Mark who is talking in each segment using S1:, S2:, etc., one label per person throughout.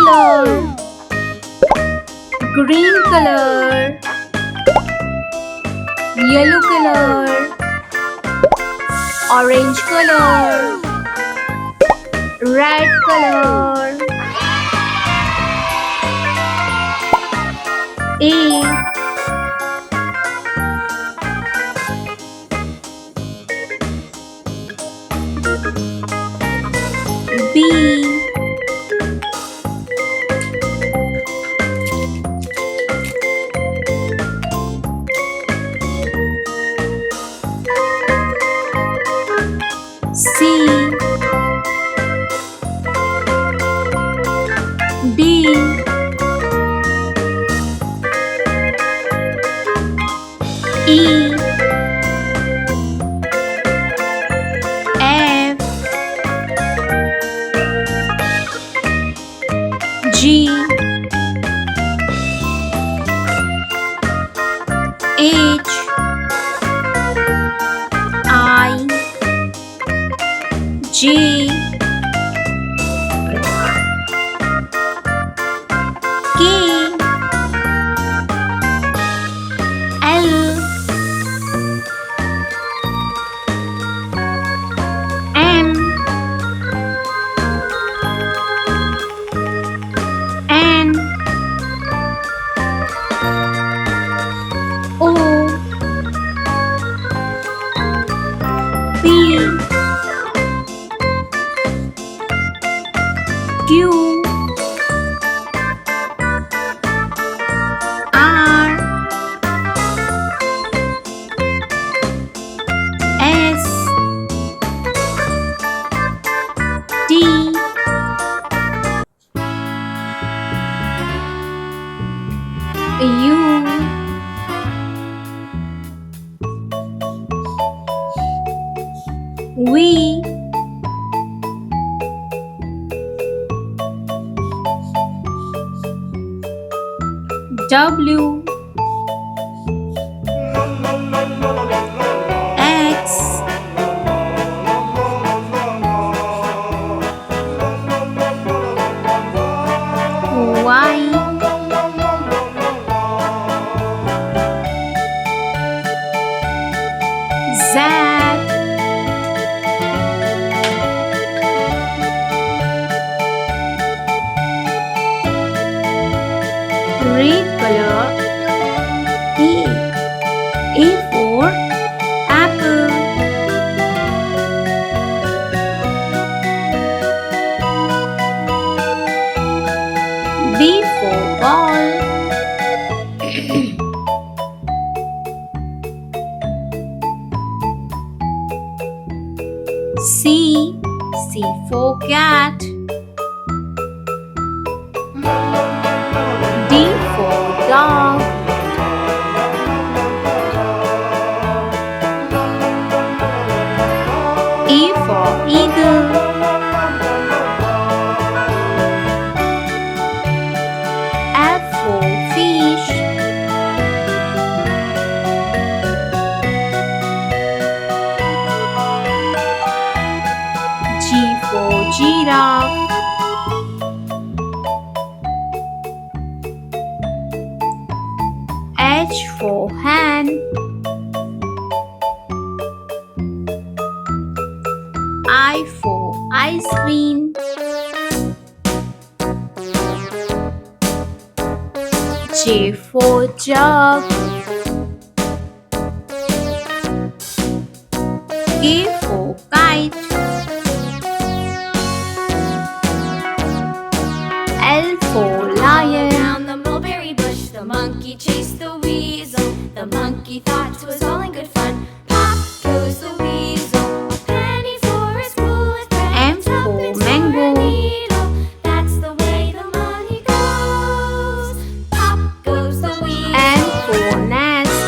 S1: color, green color, yellow color, orange color, red color. A, B, C, D, E, F, G, H, I, J, K, L, M, N, O, P, Q, R, S, T, U, V, W, X, Y, Z, red color. A for apple. B for ball. C for cat. D for dog. E for eagle. F for fish. G for giraffe. H for hen. I for ice cream. J for jug. K for kite. L for lion.
S2: Around the mulberry bush, the monkey chased the weasel. The monkey thought 'twas all in good fun. Pop goes the weasel, a penny for his bullet bread.
S1: M for mango.
S2: That's the way the money goes. Pop goes the weasel.
S1: N for nest.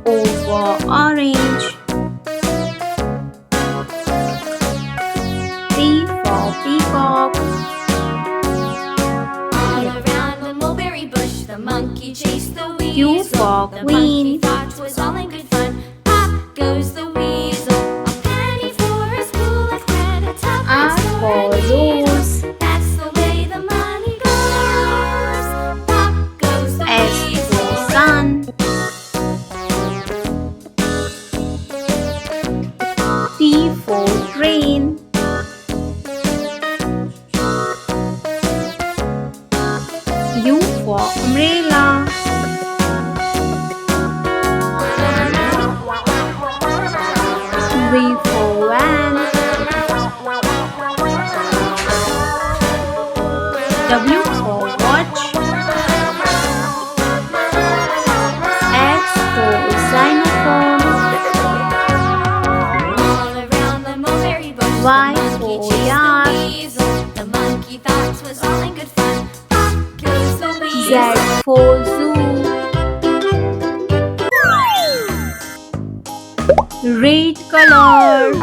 S1: O for orange. P for peacock.
S2: All around the mulberry bush, the monkey chased the weasel.
S1: Q for
S2: The
S1: queen.
S2: monkey thought 'twas all in good fun. Pop goes the weasel,
S1: red color,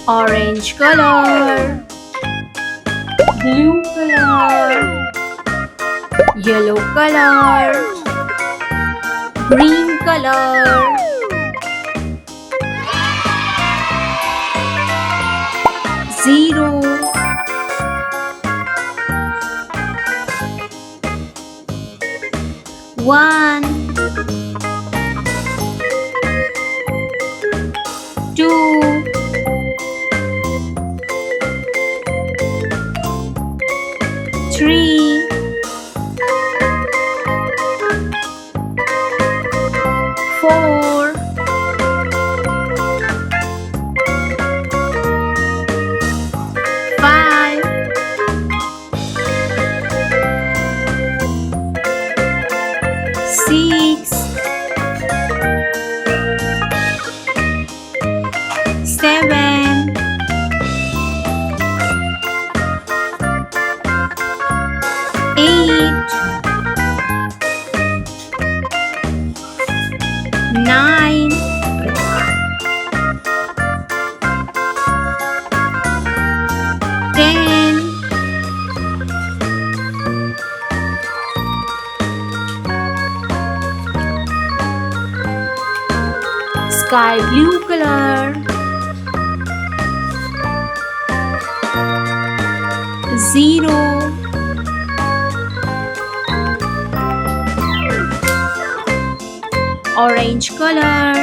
S1: orange color, blue color, yellow color, green color, zero, one, two, three, four, five, six, seven, eight, nine, 10, 'Sky blue color, 0, orange color,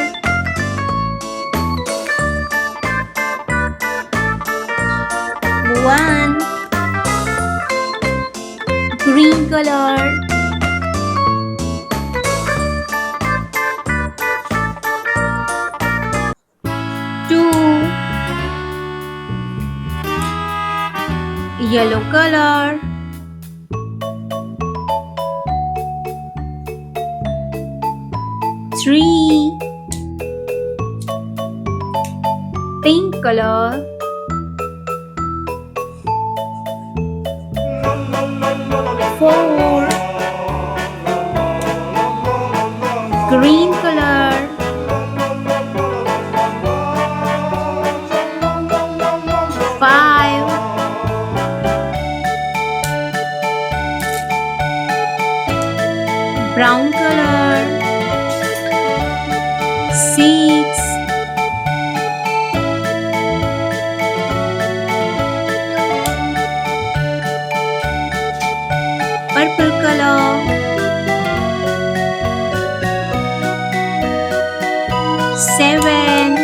S1: 1, green color, 2, yellow color, 3, pink color, 4, green color, 5, brown color, 6, purple color, 7,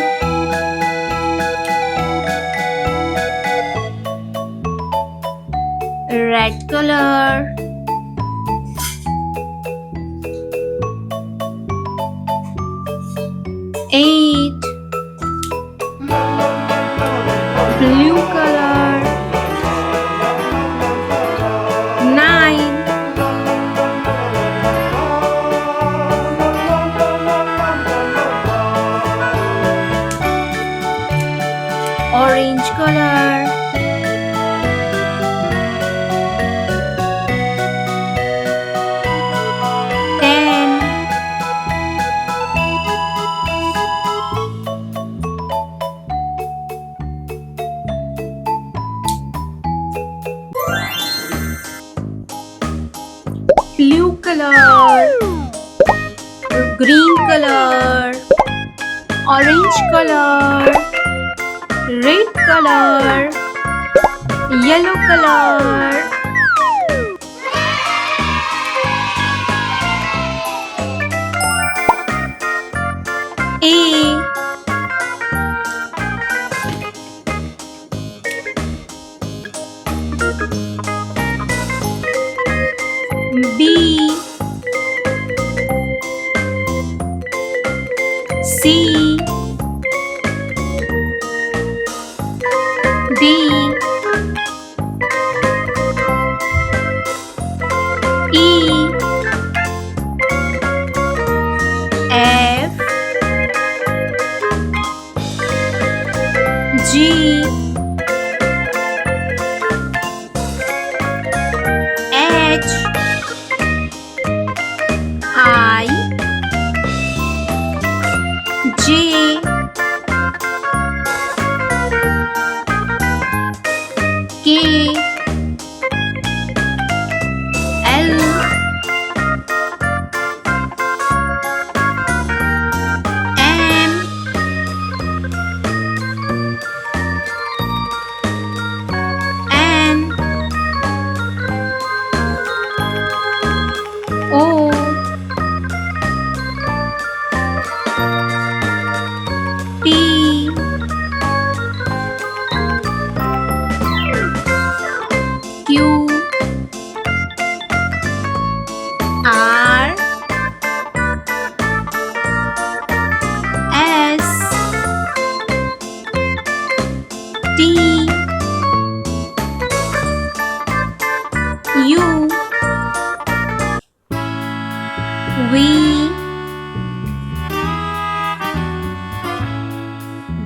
S1: red color, 8, blue color, 9, orange color, 10, blue color, green color, orange color, red color, yellow color, A, B, C, D, E, F, G, H, I, J,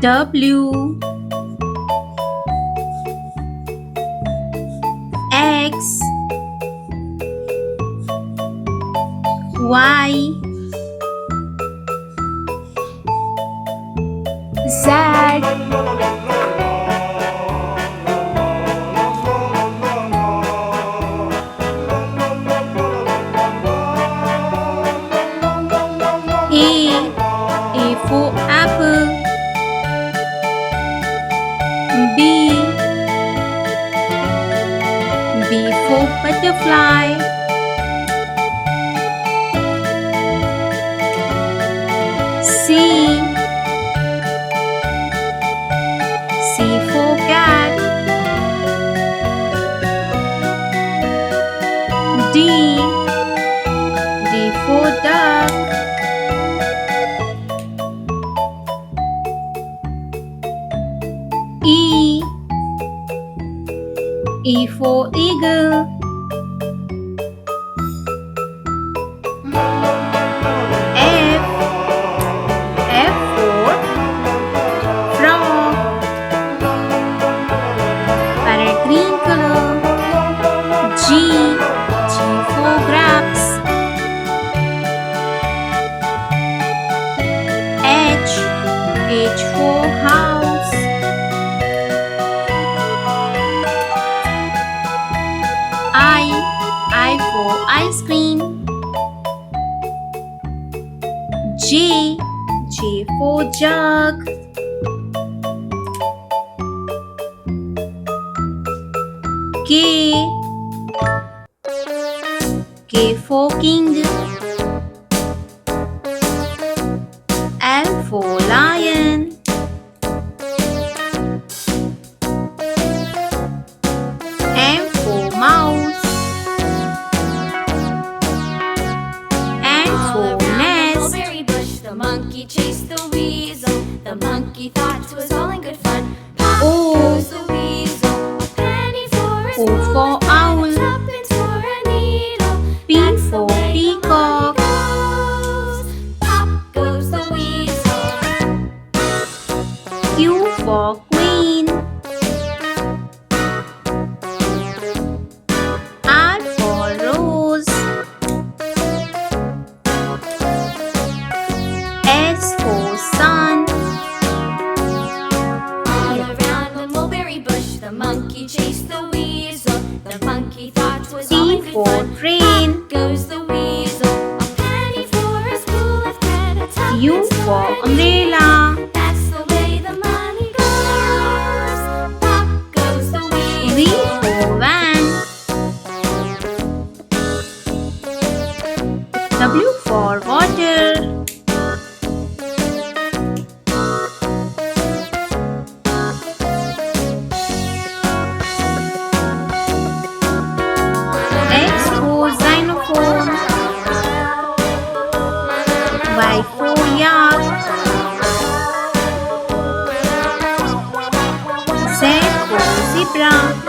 S1: W X Y Z A for apple. B for butterfly. C for cat. D for duck. E for eagle. F for frog. Parrot green color. G for grapes. H for house. I for ice cream. J for jug. K for king. L for lion. M for mouse. N for nest.
S2: Mulberry bush, the monkey chased the weasel. The monkey thought it was all in good fun. Pop goes the weasel, a penny for a
S1: O
S2: spoon,
S1: for owl.
S2: tuppence for a needle.
S1: P
S2: That's the
S1: for
S2: way the
S1: peacock.
S2: money goes. Pop goes the weasel.
S1: Q for queen. R for rose. S for sun.
S2: All around the mulberry bush, the monkey chased the weasel. The monkey thought it was all
S1: T
S2: in good
S1: for
S2: fun.
S1: train.
S2: Pop goes the weasel, a penny for a spool of thread, a tuppence
S1: U for
S2: a
S1: umbrella.
S2: That's the way the money goes. Pop goes the
S1: V
S2: weasel.
S1: for van. W for water. X for xylophone. Y for yak. Z for zebra.